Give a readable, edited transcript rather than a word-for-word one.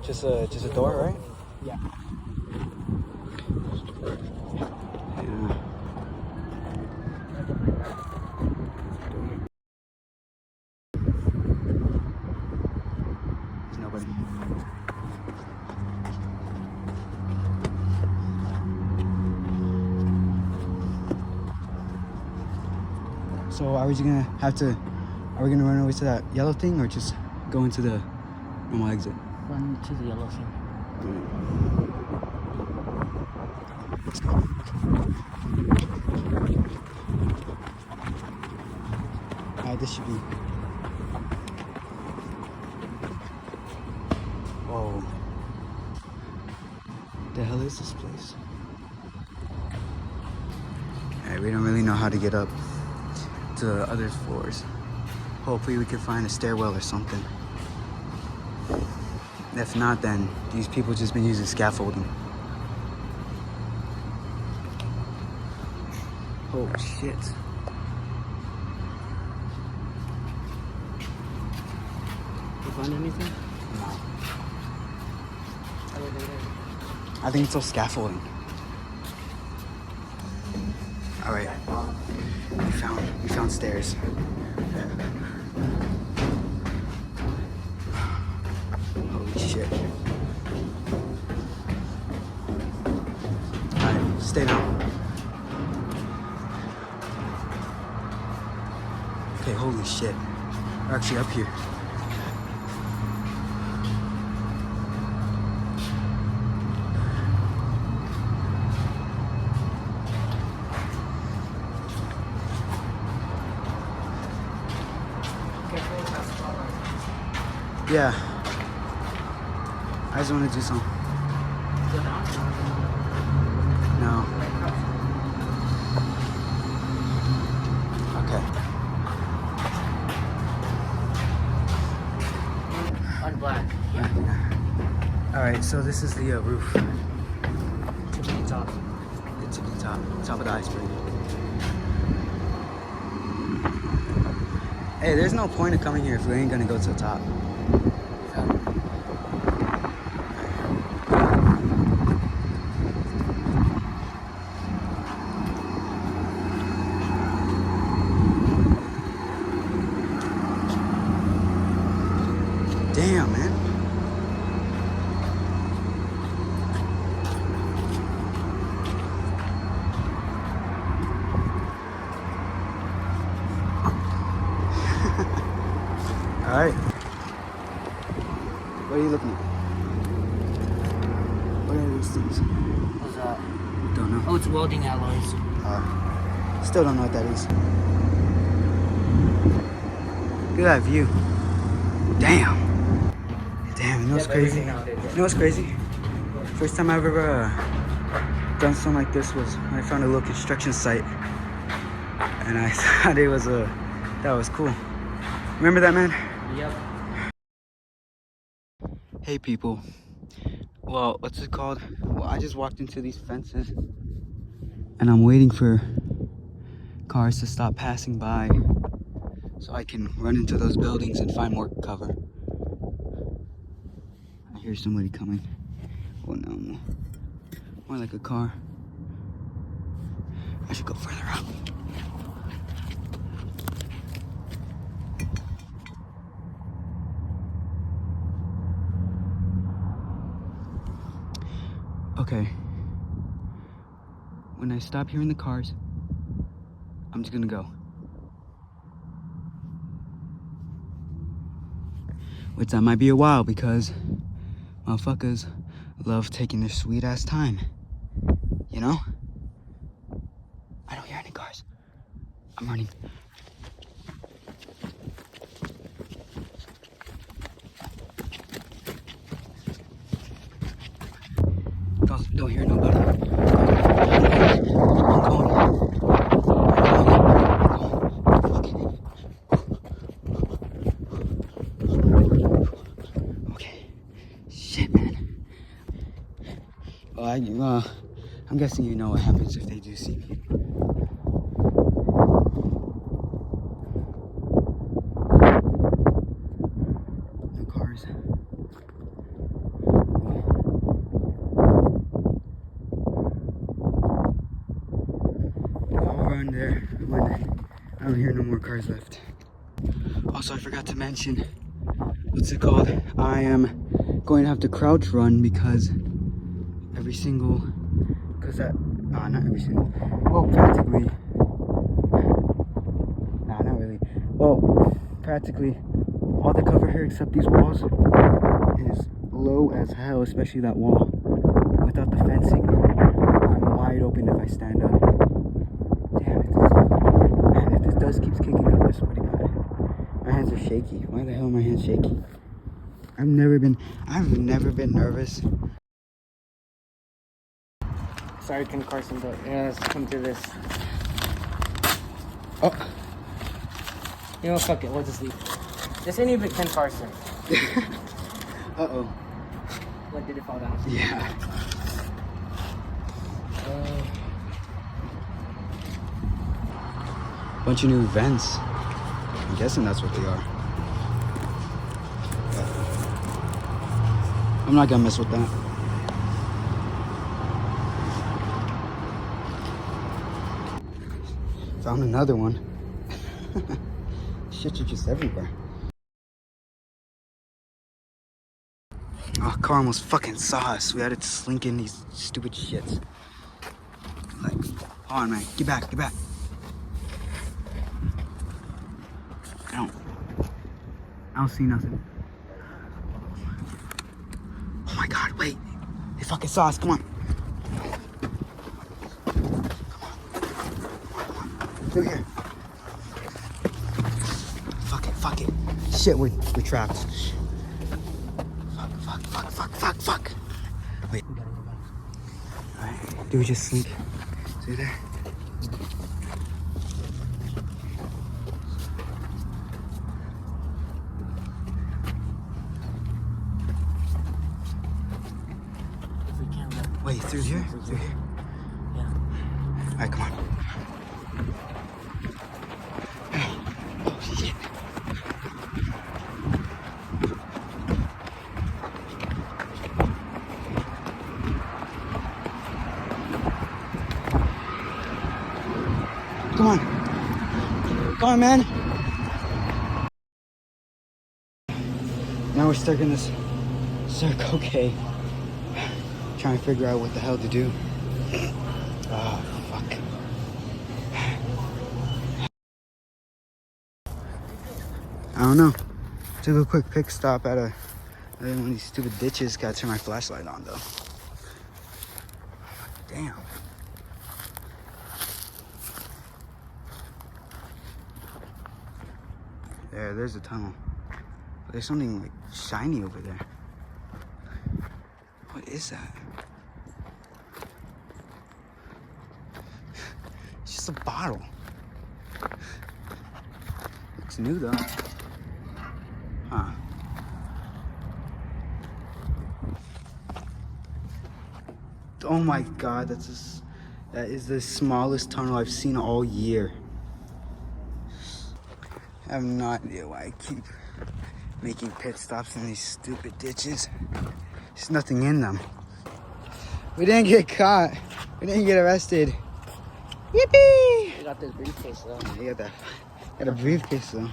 Just a door, right? Yeah. Yeah. There's nobody. So are we gonna run over to that yellow thing or just go into the normal exit? Run to the yellow thing. Let's go. Alright, this should be. Whoa. The hell is this place? Alright, we don't really know how to get up to the other floors. Hopefully we can find a stairwell or something. If not, then these people just been using scaffolding. Oh shit. You find anything? No. I think it's all scaffolding. Alright. We found stairs. Holy shit. Alright, stay down. Okay, holy shit. We're actually up here. Yeah. I just want to do some. No. Okay. On black. Alright, so this is the roof. Tippity top. The tippy top. Top of the iceberg. Hey, there's no point of coming here if we ain't gonna go to the top. Damn, man. All right. What are you looking at? What are these things? What's that? Don't know. Oh, it's welding alloys. Still don't know what that is. Look at that view. Damn. Damn, you know what's crazy? You know what's crazy? First time I've ever done something like this was when I found a little construction site. And I thought it was that was cool. Remember that, man? Yep. Hey people. Well, what's it called? Well, I just walked into these fences and I'm waiting for cars to stop passing by so I can run into those buildings and find more cover. I hear somebody coming. Oh no, more like a car. I should go further up. Okay. When I stop hearing the cars, I'm just gonna go. Which that might be a while because motherfuckers love taking their sweet ass time. You know? I don't hear any cars. I'm running. Don't hear nobody. I'm going. Okay. Shit, man. Well, I'm guessing you know what happens if they do see me. No cars. more cars left. Also, I forgot to mention, what's it called? I am going to have to crouch run because not every single, well, practically, nah, not really. Well, practically all the cover here except these walls is low as hell, especially that wall. Without the fencing, I'm wide open if I stand up. Damn it. Man, if this dust keeps kicking up, I swear to God. My hands are shaky. Why the hell are my hands shaky? I've never been nervous. Sorry, Ken Carson, but yeah, let's come to this. Oh. You know, fuck it, we'll just leave. This ain't even Ken Carson. Uh-oh. What, did it fall down? Yeah. Bunch of new vents. I'm guessing that's what they are. I'm not gonna mess with that. Found another one. Shit, you're just everywhere. Oh, car almost fucking saw us. We had to slink in these stupid shits. Like, hold on, man. Get back, get back. I don't see nothing. Oh my God, wait. They fucking saw us. Come on. Through here. Fuck it. Shit, we're trapped. Fuck. Wait. Alright, do we just slink through there? If we can't look. Wait, through here? Through here? Yeah. Alright, come on. Oh, shit. Come on, man. Now we're stuck in this Circle K. Trying to figure out what the hell to do. Oh, fuck. I don't know. Took a quick pit stop at one of these stupid ditches. Gotta turn my flashlight on, though. Damn. There's a tunnel. There's something like shiny over there. What is that? It's just a bottle. Looks new though. Huh. Oh my God, that is the smallest tunnel I've seen all year. I have no idea why I keep making pit stops in these stupid ditches. There's nothing in them. We didn't get caught. We didn't get arrested. Yippee! We got this briefcase though. You got a briefcase though.